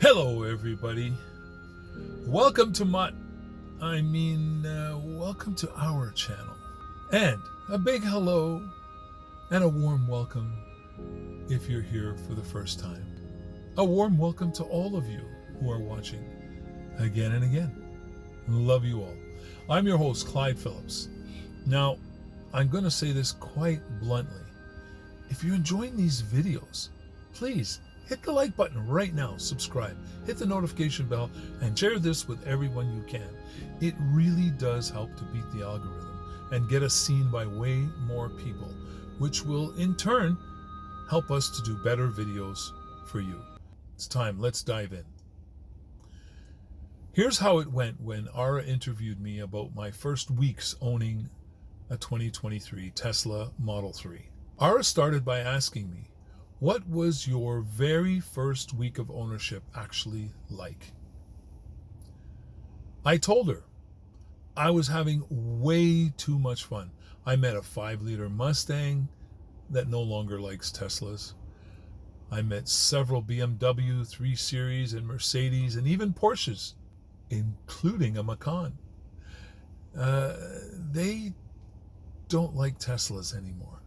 Hello, everybody. Welcome to welcome to our channel. And a big hello and a warm welcome if you're here for the first time. A warm welcome to all of you who are watching again and again. Love you all. I'm your host, Clyde Phillips. Now, I'm going to say this quite bluntly. If you're enjoying these videos, please hit the like button right now, subscribe, hit the notification bell, and share this with everyone you can. It really does help to beat the algorithm and get us seen by way more people, which will in turn help us to do better videos for you. It's time, let's dive in. Here's how it went when Ara interviewed me about my first weeks owning a 2023 Tesla Model 3. Ara started by asking me, what was your very first week of ownership actually like? I told her I was having way too much fun. I met a 5-liter Mustang that no longer likes Teslas. I met several BMW 3 Series and Mercedes and even Porsches, including a Macan. They don't like Teslas anymore.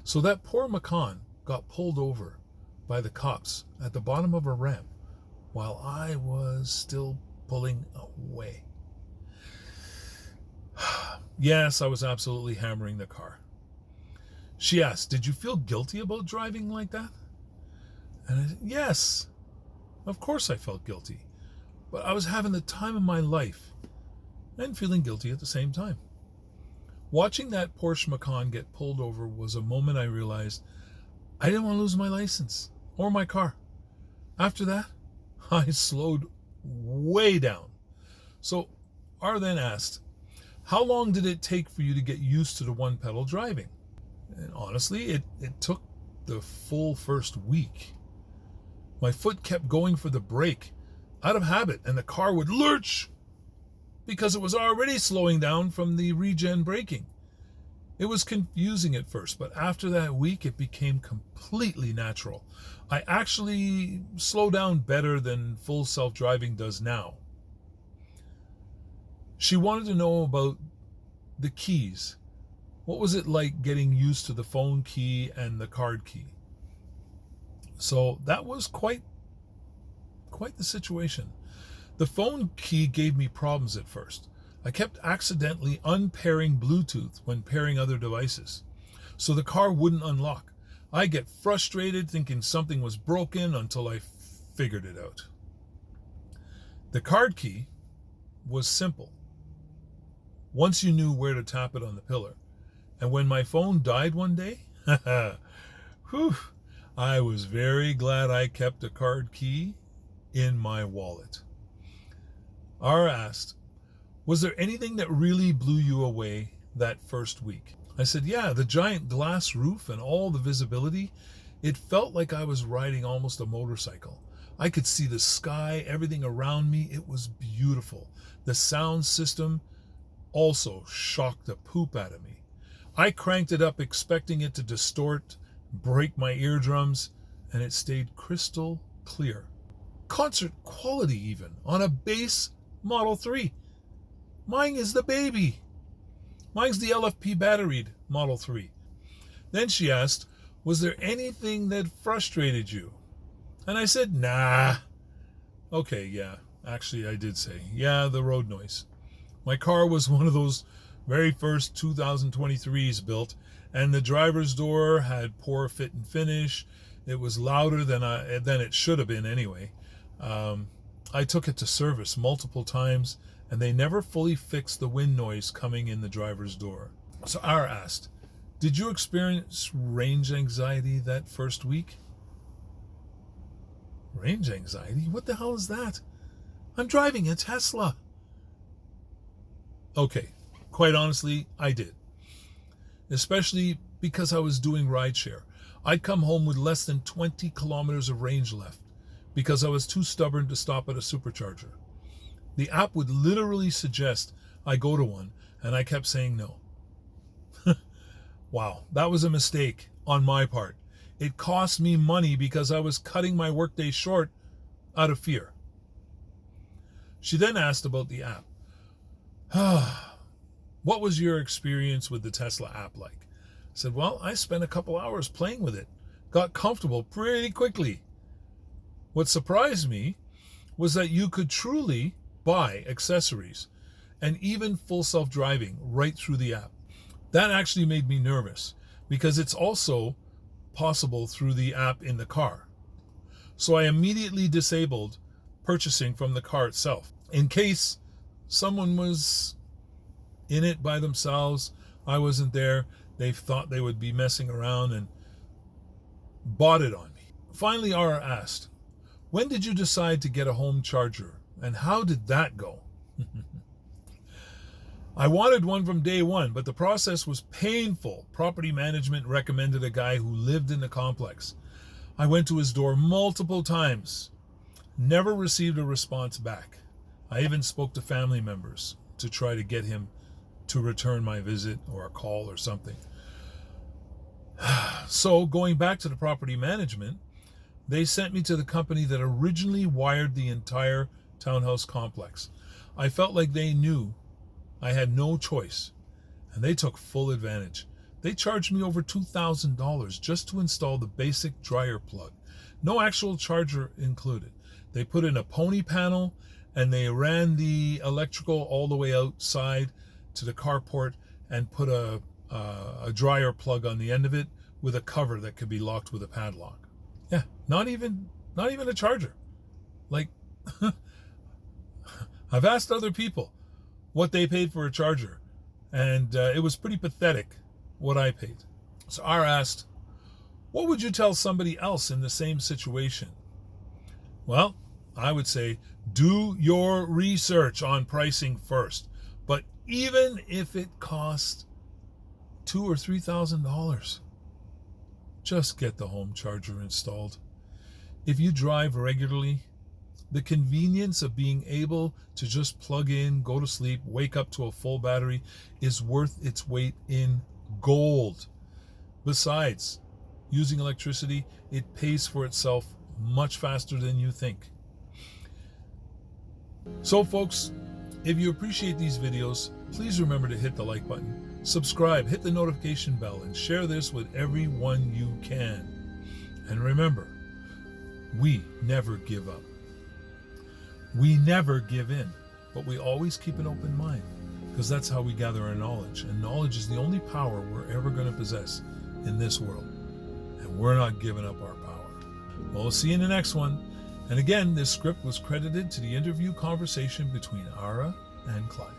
So that poor Macan got pulled over by the cops at the bottom of a ramp while I was still pulling away. Yes, I was absolutely hammering the car. She asked, "Did you feel guilty about driving like that?" And I said, yes, of course I felt guilty. But I was having the time of my life and feeling guilty at the same time. Watching that Porsche Macan get pulled over was a moment I realized I didn't want to lose my license or my car. After that, I slowed way down. So Ara then asked, how long did it take for you to get used to the one-pedal driving? And honestly, it took the full first week. My foot kept going for the brake out of habit, and the car would lurch because it was already slowing down from the regen braking. It was confusing at first, but after that week, it became completely natural. I actually slow down better than full self-driving does now. She wanted to know about the keys. What was it like getting used to the phone key and the card key? So that was quite the situation. The phone key gave me problems at first. I kept accidentally unpairing Bluetooth when pairing other devices, so the car wouldn't unlock. I get frustrated thinking something was broken until I figured it out. The card key was simple once you knew where to tap it on the pillar. And when my phone died one day, I was very glad I kept a card key in my wallet. Ara asked, was there anything that really blew you away that first week? I said, yeah, the giant glass roof and all the visibility. It felt like I was riding almost a motorcycle. I could see the sky, everything around me. It was beautiful. The sound system also shocked the poop out of me. I cranked it up expecting it to distort, break my eardrums, and it stayed crystal clear. Concert quality even, on a base Model 3. Mine is the baby. Mine's the LFP batteried Model 3. Then she asked, was there anything that frustrated you? And I said, nah. Okay, yeah, actually I did say, yeah, the road noise. My car was one of those very first 2023s built, and the driver's door had poor fit and finish. It was louder than it should have been anyway. I took it to service multiple times, and they never fully fixed the wind noise coming in the driver's door. So Ara asked, did you experience range anxiety that first week? Range anxiety? What the hell is that? I'm driving a Tesla. Okay, quite honestly, I did. Especially because I was doing rideshare. I'd come home with less than 20 kilometers of range left because I was too stubborn to stop at a supercharger. The app would literally suggest I go to one, and I kept saying no. Wow, that was a mistake on my part. It cost me money because I was cutting my workday short out of fear. She then asked about the app. What was your experience with the Tesla app like? I said, well, I spent a couple hours playing with it. Got comfortable pretty quickly. What surprised me was that you could truly buy accessories and even full self-driving right through the app. That actually made me nervous because it's also possible through the app in the car. So I immediately disabled purchasing from the car itself. In case someone was in it by themselves, I wasn't there, they thought they would be messing around and bought it on me. Finally, Ara asked, when did you decide to get a home charger and how did that go? I wanted one from day one, but the process was painful. Property management recommended a guy who lived in the complex. I went to his door multiple times, never received a response back. I even spoke to family members to try to get him to return my visit or a call or something. So going back to the property management, they sent me to the company that originally wired the entire townhouse complex. I felt like they knew I had no choice, and they took full advantage. They charged me over $2,000 just to install the basic dryer plug. No actual charger included. They put in a pony panel, and they ran the electrical all the way outside to the carport and put a dryer plug on the end of it with a cover that could be locked with a padlock. Yeah, not even a charger. Like, I've asked other people what they paid for a charger, and it was pretty pathetic what I paid. So R asked, what would you tell somebody else in the same situation? Well, I would say do your research on pricing first. But even if it costs $2,000 or $3,000, just get the home charger installed. If you drive regularly, the convenience of being able to just plug in, go to sleep, wake up to a full battery is worth its weight in gold. Besides, using electricity, it pays for itself much faster than you think. So folks, if you appreciate these videos, please remember to hit the like button, subscribe, hit the notification bell, and share this with everyone you can. And remember, we never give up. We never give in, but we always keep an open mind, because that's how we gather our knowledge. And knowledge is the only power we're ever going to possess in this world. And we're not giving up our power. Well, we'll see you in the next one. And again, this script was credited to the interview conversation between Ara and Clyde.